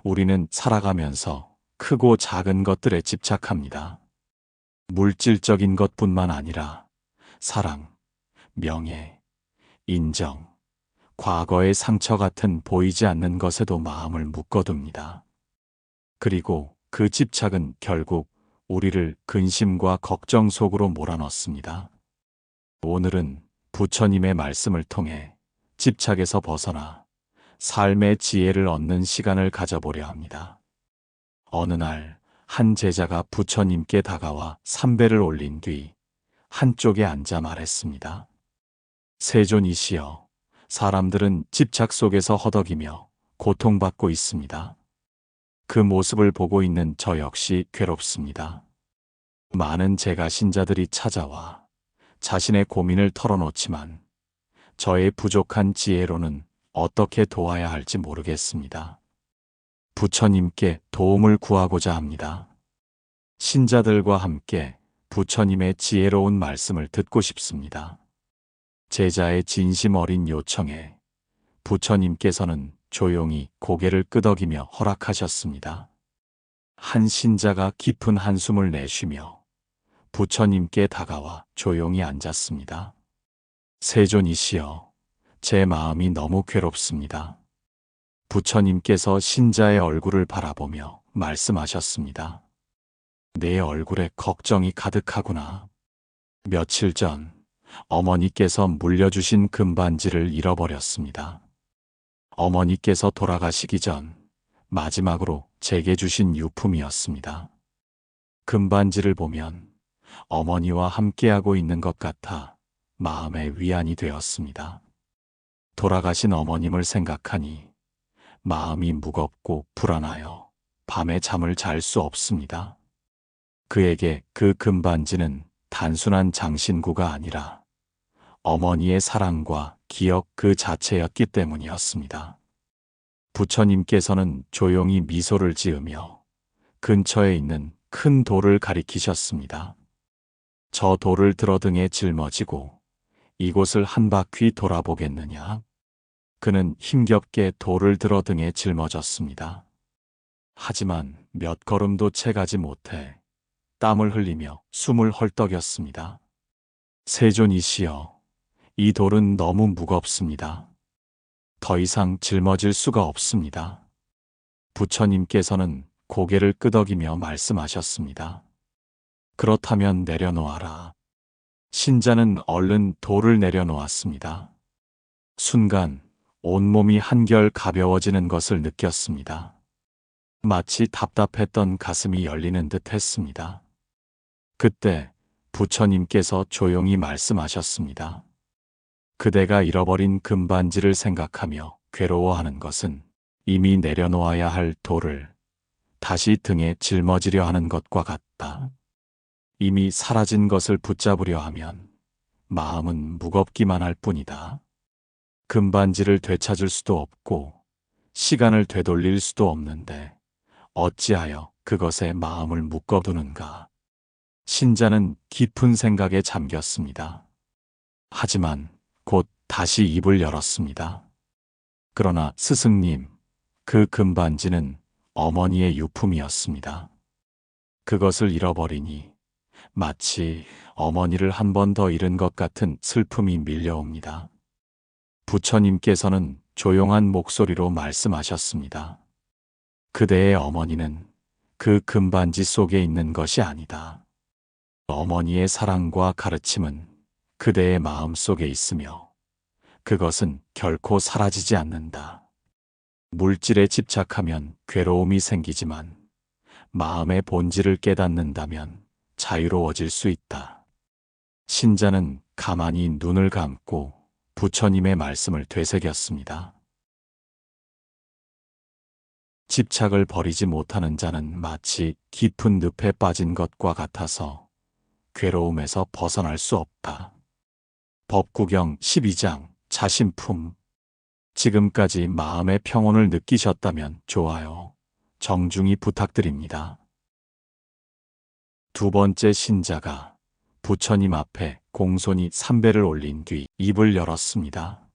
우리는 살아가면서 크고 작은 것들에 집착합니다. 물질적인 것뿐만 아니라 사랑, 명예, 인정, 과거의 상처 같은 보이지 않는 것에도 마음을 묶어둡니다. 그리고 그 집착은 결국 우리를 근심과 걱정 속으로 몰아넣습니다. 오늘은 부처님의 말씀을 통해 집착에서 벗어나 삶의 지혜를 얻는 시간을 가져보려 합니다. 어느 날 한 제자가 부처님께 다가와 삼배를 올린 뒤 한쪽에 앉아 말했습니다. 세존이시여, 사람들은 집착 속에서 허덕이며 고통받고 있습니다. 그 모습을 보고 있는 저 역시 괴롭습니다. 많은 제가 신자들이 찾아와 자신의 고민을 털어놓지만 저의 부족한 지혜로는 어떻게 도와야 할지 모르겠습니다. 부처님께 도움을 구하고자 합니다. 신자들과 함께 부처님의 지혜로운 말씀을 듣고 싶습니다. 제자의 진심 어린 요청에 부처님께서는 조용히 고개를 끄덕이며 허락하셨습니다. 한 신자가 깊은 한숨을 내쉬며 부처님께 다가와 조용히 앉았습니다. 세존이시여, 제 마음이 너무 괴롭습니다. 부처님께서 신자의 얼굴을 바라보며 말씀하셨습니다. 내 얼굴에 걱정이 가득하구나. 며칠 전 어머니께서 물려주신 금반지를 잃어버렸습니다. 어머니께서 돌아가시기 전 마지막으로 제게 주신 유품이었습니다. 금반지를 보면 어머니와 함께하고 있는 것 같아 마음에 위안이 되었습니다. 돌아가신 어머님을 생각하니 마음이 무겁고 불안하여 밤에 잠을 잘 수 없습니다. 그에게 그 금반지는 단순한 장신구가 아니라 어머니의 사랑과 기억 그 자체였기 때문이었습니다. 부처님께서는 조용히 미소를 지으며 근처에 있는 큰 돌을 가리키셨습니다. 저 돌을 들어 등에 짊어지고 이곳을 한 바퀴 돌아보겠느냐? 그는 힘겹게 돌을 들어 등에 짊어졌습니다. 하지만 몇 걸음도 채 가지 못해 땀을 흘리며 숨을 헐떡였습니다. 세존이시여, 이 돌은 너무 무겁습니다. 더 이상 짊어질 수가 없습니다. 부처님께서는 고개를 끄덕이며 말씀하셨습니다. 그렇다면 내려놓아라. 신자는 얼른 돌을 내려놓았습니다. 순간 온몸이 한결 가벼워지는 것을 느꼈습니다. 마치 답답했던 가슴이 열리는 듯 했습니다. 그때 부처님께서 조용히 말씀하셨습니다. 그대가 잃어버린 금반지를 생각하며 괴로워하는 것은 이미 내려놓아야 할 돌을 다시 등에 짊어지려 하는 것과 같다. 이미 사라진 것을 붙잡으려 하면 마음은 무겁기만 할 뿐이다. 금반지를 되찾을 수도 없고 시간을 되돌릴 수도 없는데 어찌하여 그것에 마음을 묶어두는가. 신자는 깊은 생각에 잠겼습니다. 하지만 곧 다시 입을 열었습니다. 그러나 스승님, 그 금반지는 어머니의 유품이었습니다. 그것을 잃어버리니 마치 어머니를 한 번 더 잃은 것 같은 슬픔이 밀려옵니다. 부처님께서는 조용한 목소리로 말씀하셨습니다. 그대의 어머니는 그 금반지 속에 있는 것이 아니다. 어머니의 사랑과 가르침은 그대의 마음 속에 있으며 그것은 결코 사라지지 않는다. 물질에 집착하면 괴로움이 생기지만 마음의 본질을 깨닫는다면 자유로워질 수 있다. 신자는 가만히 눈을 감고 부처님의 말씀을 되새겼습니다. 집착을 버리지 못하는 자는 마치 깊은 늪에 빠진 것과 같아서 괴로움에서 벗어날 수 없다. 법구경 12장 자신품. 지금까지 마음의 평온을 느끼셨다면 좋아요, 정중히 부탁드립니다. 두 번째 신자가 부처님 앞에 공손히 삼배를 올린 뒤 입을 열었습니다.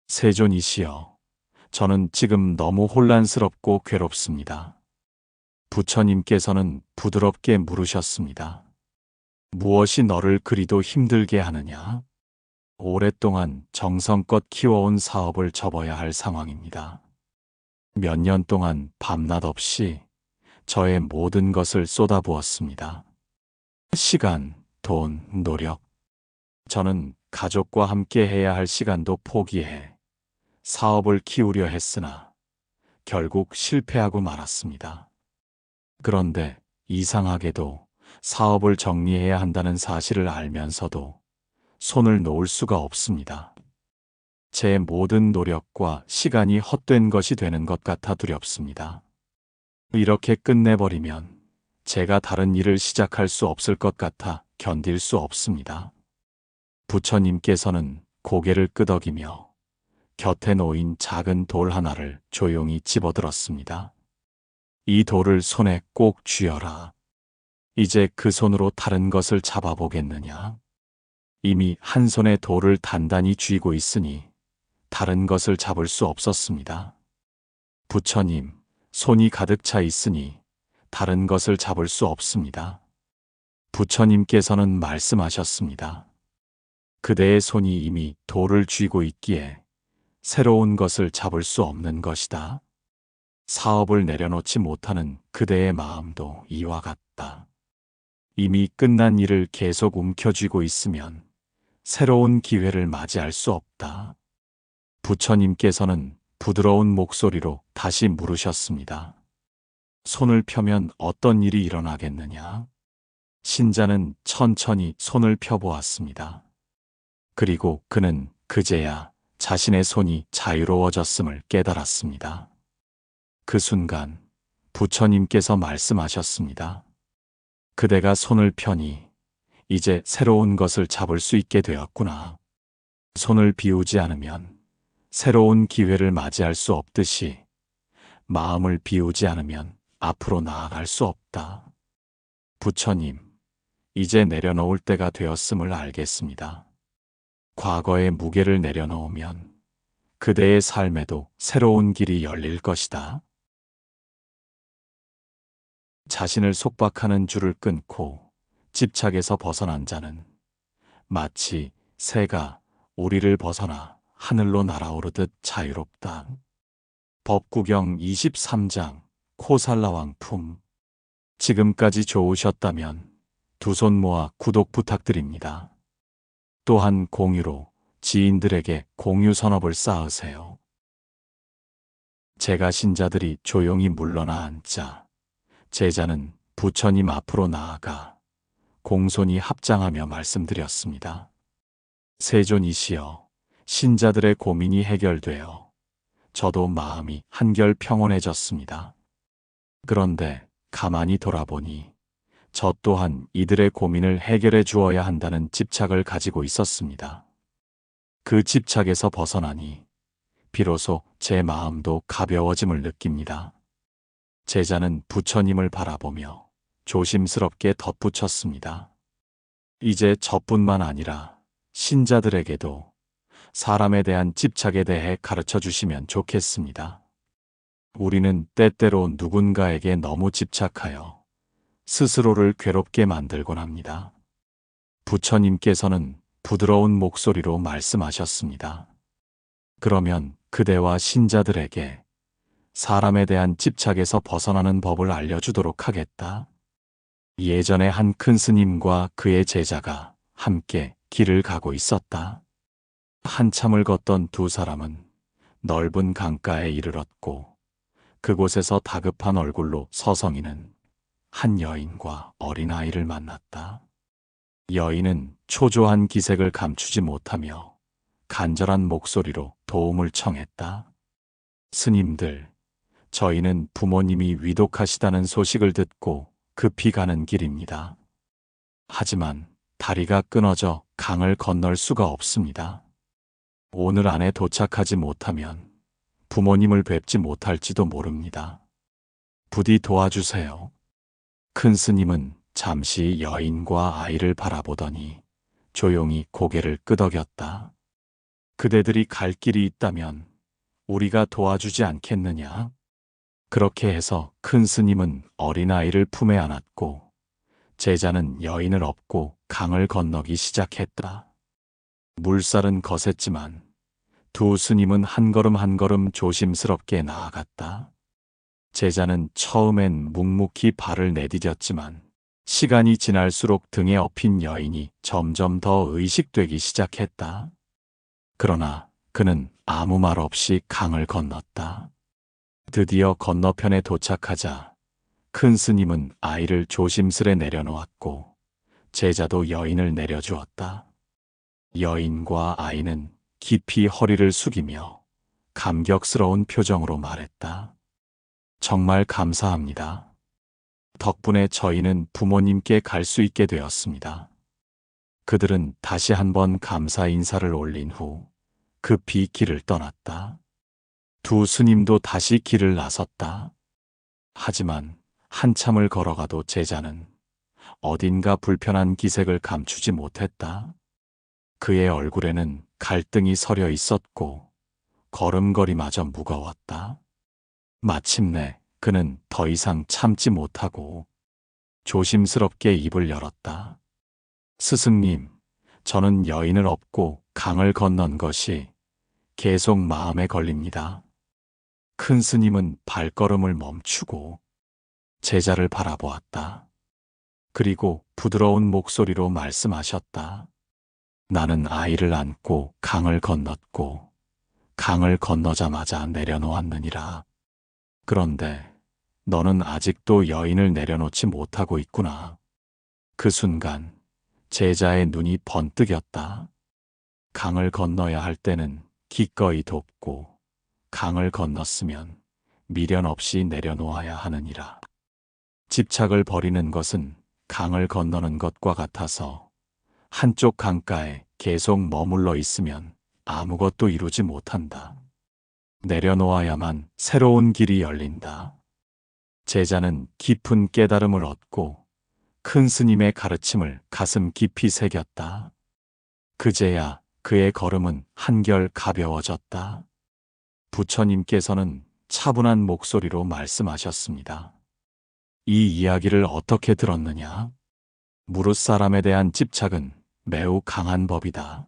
세존이시여, 저는 지금 너무 혼란스럽고 괴롭습니다. 부처님께서는 부드럽게 물으셨습니다. 무엇이 너를 그리도 힘들게 하느냐? 오랫동안 정성껏 키워온 사업을 접어야 할 상황입니다. 몇 년 동안 밤낮 없이 저의 모든 것을 쏟아부었습니다. 시간, 돈, 노력. 저는 가족과 함께 해야 할 시간도 포기해 사업을 키우려 했으나 결국 실패하고 말았습니다. 그런데 이상하게도 사업을 정리해야 한다는 사실을 알면서도 손을 놓을 수가 없습니다. 제 모든 노력과 시간이 헛된 것이 되는 것 같아 두렵습니다. 이렇게 끝내버리면 제가 다른 일을 시작할 수 없을 것 같아 견딜 수 없습니다. 부처님께서는 고개를 끄덕이며 곁에 놓인 작은 돌 하나를 조용히 집어들었습니다. 이 돌을 손에 꼭 쥐어라. 이제 그 손으로 다른 것을 잡아보겠느냐? 이미 한 손에 돌을 단단히 쥐고 있으니 다른 것을 잡을 수 없었습니다. 부처님, 손이 가득 차 있으니 다른 것을 잡을 수 없습니다. 부처님께서는 말씀하셨습니다. 그대의 손이 이미 돌을 쥐고 있기에 새로운 것을 잡을 수 없는 것이다. 사업을 내려놓지 못하는 그대의 마음도 이와 같다. 이미 끝난 일을 계속 움켜쥐고 있으면 새로운 기회를 맞이할 수 없다. 부처님께서는 부드러운 목소리로 다시 물으셨습니다. 손을 펴면 어떤 일이 일어나겠느냐? 신자는 천천히 손을 펴보았습니다. 그리고 그는 그제야 자신의 손이 자유로워졌음을 깨달았습니다. 그 순간 부처님께서 말씀하셨습니다. 그대가 손을 펴니 이제 새로운 것을 잡을 수 있게 되었구나. 손을 비우지 않으면 새로운 기회를 맞이할 수 없듯이 마음을 비우지 않으면 앞으로 나아갈 수 없다. 부처님, 이제 내려놓을 때가 되었음을 알겠습니다. 과거의 무게를 내려놓으면 그대의 삶에도 새로운 길이 열릴 것이다. 자신을 속박하는 줄을 끊고 집착에서 벗어난 자는 마치 새가 우리를 벗어나 하늘로 날아오르듯 자유롭다. 법구경 23장 코살라왕 품. 지금까지 좋으셨다면 두 손 모아 구독 부탁드립니다. 또한 공유로 지인들에게 공유 선업을 쌓으세요. 제가 신자들이 조용히 물러나 앉자 제자는 부처님 앞으로 나아가 공손히 합장하며 말씀드렸습니다. 세존이시여, 신자들의 고민이 해결되어 저도 마음이 한결 평온해졌습니다. 그런데 가만히 돌아보니 저 또한 이들의 고민을 해결해 주어야 한다는 집착을 가지고 있었습니다. 그 집착에서 벗어나니 비로소 제 마음도 가벼워짐을 느낍니다. 제자는 부처님을 바라보며 조심스럽게 덧붙였습니다. 이제 저뿐만 아니라 신자들에게도 사람에 대한 집착에 대해 가르쳐 주시면 좋겠습니다. 우리는 때때로 누군가에게 너무 집착하여 스스로를 괴롭게 만들곤 합니다. 부처님께서는 부드러운 목소리로 말씀하셨습니다. 그러면 그대와 신자들에게 사람에 대한 집착에서 벗어나는 법을 알려주도록 하겠다. 예전에 한 큰 스님과 그의 제자가 함께 길을 가고 있었다. 한참을 걷던 두 사람은 넓은 강가에 이르렀고 그곳에서 다급한 얼굴로 서성이는 한 여인과 어린아이를 만났다. 여인은 초조한 기색을 감추지 못하며 간절한 목소리로 도움을 청했다. 스님들, 저희는 부모님이 위독하시다는 소식을 듣고 급히 가는 길입니다. 하지만 다리가 끊어져 강을 건널 수가 없습니다. 오늘 안에 도착하지 못하면 부모님을 뵙지 못할지도 모릅니다. 부디 도와주세요. 큰 스님은 잠시 여인과 아이를 바라보더니 조용히 고개를 끄덕였다. 그대들이 갈 길이 있다면 우리가 도와주지 않겠느냐? 그렇게 해서 큰 스님은 어린아이를 품에 안았고 제자는 여인을 업고 강을 건너기 시작했다. 물살은 거셌지만 두 스님은 한 걸음 한 걸음 조심스럽게 나아갔다. 제자는 처음엔 묵묵히 발을 내디뎠지만 시간이 지날수록 등에 업힌 여인이 점점 더 의식되기 시작했다. 그러나 그는 아무 말 없이 강을 건넜다. 드디어 건너편에 도착하자 큰 스님은 아이를 조심스레 내려놓았고 제자도 여인을 내려주었다. 여인과 아이는 깊이 허리를 숙이며 감격스러운 표정으로 말했다. 정말 감사합니다. 덕분에 저희는 부모님께 갈 수 있게 되었습니다. 그들은 다시 한번 감사 인사를 올린 후 급히 길을 떠났다. 두 스님도 다시 길을 나섰다. 하지만 한참을 걸어가도 제자는 어딘가 불편한 기색을 감추지 못했다. 그의 얼굴에는 갈등이 서려 있었고 걸음걸이마저 무거웠다. 마침내 그는 더 이상 참지 못하고 조심스럽게 입을 열었다. 스승님, 저는 여인을 업고 강을 건넌 것이 계속 마음에 걸립니다. 큰 스님은 발걸음을 멈추고 제자를 바라보았다. 그리고 부드러운 목소리로 말씀하셨다. 나는 아이를 안고 강을 건넜고 강을 건너자마자 내려놓았느니라. 그런데 너는 아직도 여인을 내려놓지 못하고 있구나. 그 순간 제자의 눈이 번뜩였다. 강을 건너야 할 때는 기꺼이 돕고 강을 건넜으면 미련 없이 내려놓아야 하느니라. 집착을 버리는 것은 강을 건너는 것과 같아서 한쪽 강가에 계속 머물러 있으면 아무것도 이루지 못한다. 내려놓아야만 새로운 길이 열린다. 제자는 깊은 깨달음을 얻고 큰 스님의 가르침을 가슴 깊이 새겼다. 그제야 그의 걸음은 한결 가벼워졌다. 부처님께서는 차분한 목소리로 말씀하셨습니다. 이 이야기를 어떻게 들었느냐? 무릇 사람에 대한 집착은 매우 강한 법이다.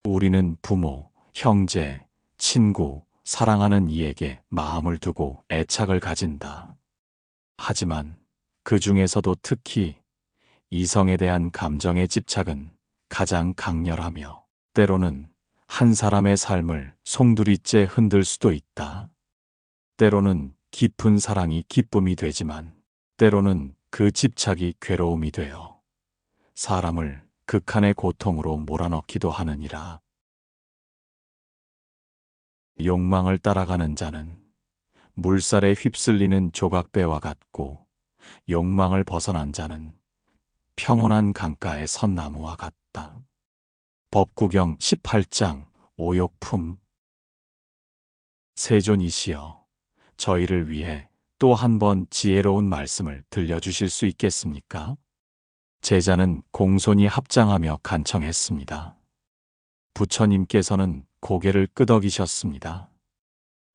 우리는 부모, 형제, 친구, 사랑하는 이에게 마음을 두고 애착을 가진다. 하지만 그 중에서도 특히 이성에 대한 감정의 집착은 가장 강렬하며 때로는 한 사람의 삶을 송두리째 흔들 수도 있다. 때로는 깊은 사랑이 기쁨이 되지만 때로는 그 집착이 괴로움이 되어 사람을 극한의 고통으로 몰아넣기도 하느니라. 욕망을 따라가는 자는 물살에 휩쓸리는 조각배와 같고 욕망을 벗어난 자는 평온한 강가의 선나무와 같다. 법구경 18장 오욕품. 세존이시여, 저희를 위해 또 한 번 지혜로운 말씀을 들려주실 수 있겠습니까? 제자는 공손히 합장하며 간청했습니다. 부처님께서는 고개를 끄덕이셨습니다.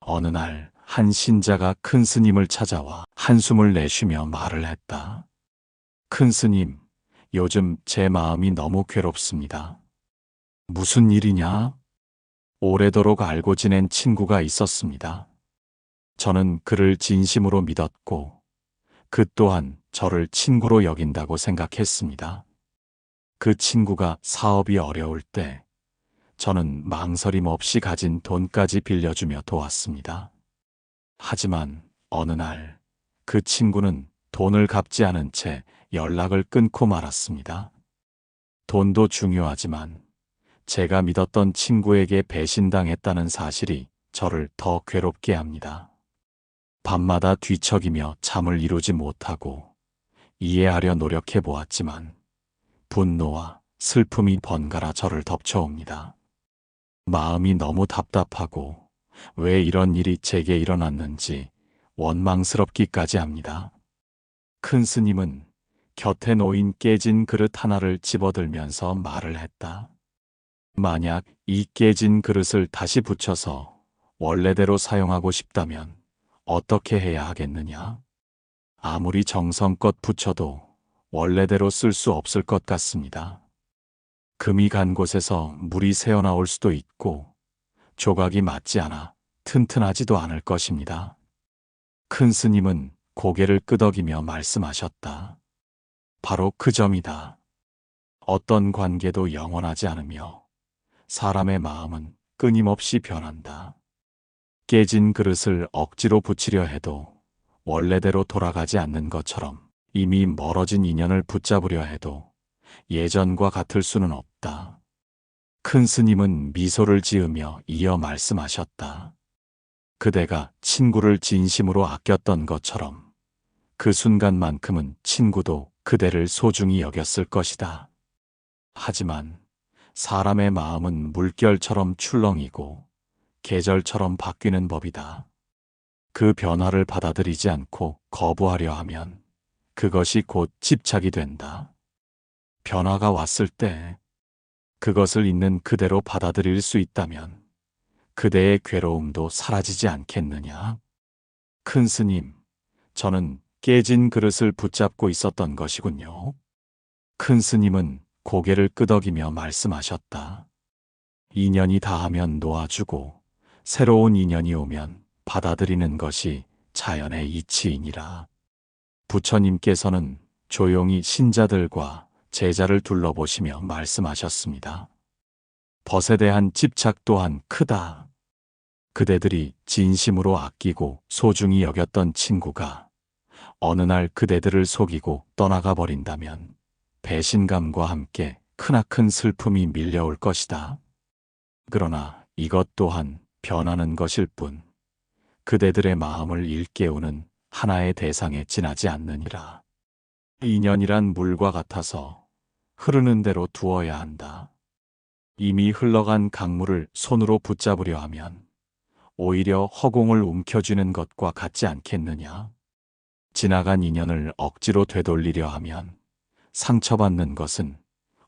어느 날 한 신자가 큰 스님을 찾아와 한숨을 내쉬며 말을 했다. 큰 스님, 요즘 제 마음이 너무 괴롭습니다. 무슨 일이냐? 오래도록 알고 지낸 친구가 있었습니다. 저는 그를 진심으로 믿었고 그 또한 저를 친구로 여긴다고 생각했습니다. 그 친구가 사업이 어려울 때 저는 망설임 없이 가진 돈까지 빌려주며 도왔습니다. 하지만 어느 날 그 친구는 돈을 갚지 않은 채 연락을 끊고 말았습니다. 돈도 중요하지만 제가 믿었던 친구에게 배신당했다는 사실이 저를 더 괴롭게 합니다. 밤마다 뒤척이며 잠을 이루지 못하고 이해하려 노력해 보았지만 분노와 슬픔이 번갈아 저를 덮쳐옵니다. 마음이 너무 답답하고 왜 이런 일이 제게 일어났는지 원망스럽기까지 합니다. 큰 스님은 곁에 놓인 깨진 그릇 하나를 집어들면서 말을 했다. 만약 이 깨진 그릇을 다시 붙여서 원래대로 사용하고 싶다면 어떻게 해야 하겠느냐? 아무리 정성껏 붙여도 원래대로 쓸 수 없을 것 같습니다. 금이 간 곳에서 물이 새어나올 수도 있고 조각이 맞지 않아 튼튼하지도 않을 것입니다. 큰 스님은 고개를 끄덕이며 말씀하셨다. 바로 그 점이다. 어떤 관계도 영원하지 않으며 사람의 마음은 끊임없이 변한다. 깨진 그릇을 억지로 붙이려 해도 원래대로 돌아가지 않는 것처럼 이미 멀어진 인연을 붙잡으려 해도 예전과 같을 수는 없다. 큰 스님은 미소를 지으며 이어 말씀하셨다. 그대가 친구를 진심으로 아꼈던 것처럼 그 순간만큼은 친구도 그대를 소중히 여겼을 것이다. 하지만 사람의 마음은 물결처럼 출렁이고 계절처럼 바뀌는 법이다. 그 변화를 받아들이지 않고 거부하려 하면 그것이 곧 집착이 된다. 변화가 왔을 때 그것을 있는 그대로 받아들일 수 있다면 그대의 괴로움도 사라지지 않겠느냐? 큰 스님, 저는 깨진 그릇을 붙잡고 있었던 것이군요. 큰 스님은 고개를 끄덕이며 말씀하셨다. 인연이 다하면 놓아주고 새로운 인연이 오면 받아들이는 것이 자연의 이치이니라. 부처님께서는 조용히 신자들과 제자를 둘러보시며 말씀하셨습니다. 벗에 대한 집착 또한 크다. 그대들이 진심으로 아끼고 소중히 여겼던 친구가 어느 날 그대들을 속이고 떠나가 버린다면 배신감과 함께 크나큰 슬픔이 밀려올 것이다. 그러나 이것 또한 변하는 것일 뿐 그대들의 마음을 일깨우는 하나의 대상에 지나지 않느니라. 인연이란 물과 같아서 흐르는 대로 두어야 한다. 이미 흘러간 강물을 손으로 붙잡으려 하면 오히려 허공을 움켜쥐는 것과 같지 않겠느냐? 지나간 인연을 억지로 되돌리려 하면 상처받는 것은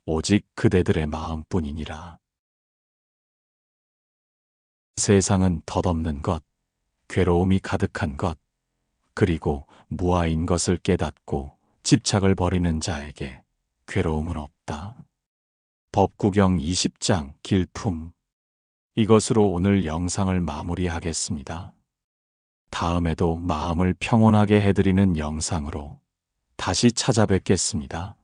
오직 그대들의 마음뿐이니라. 세상은 덧없는 것, 괴로움이 가득한 것, 그리고 무아인 것을 깨닫고 집착을 버리는 자에게 괴로움은 없다. 법구경 20장 길품. 이것으로 오늘 영상을 마무리하겠습니다. 다음에도 마음을 평온하게 해드리는 영상으로 다시 찾아뵙겠습니다.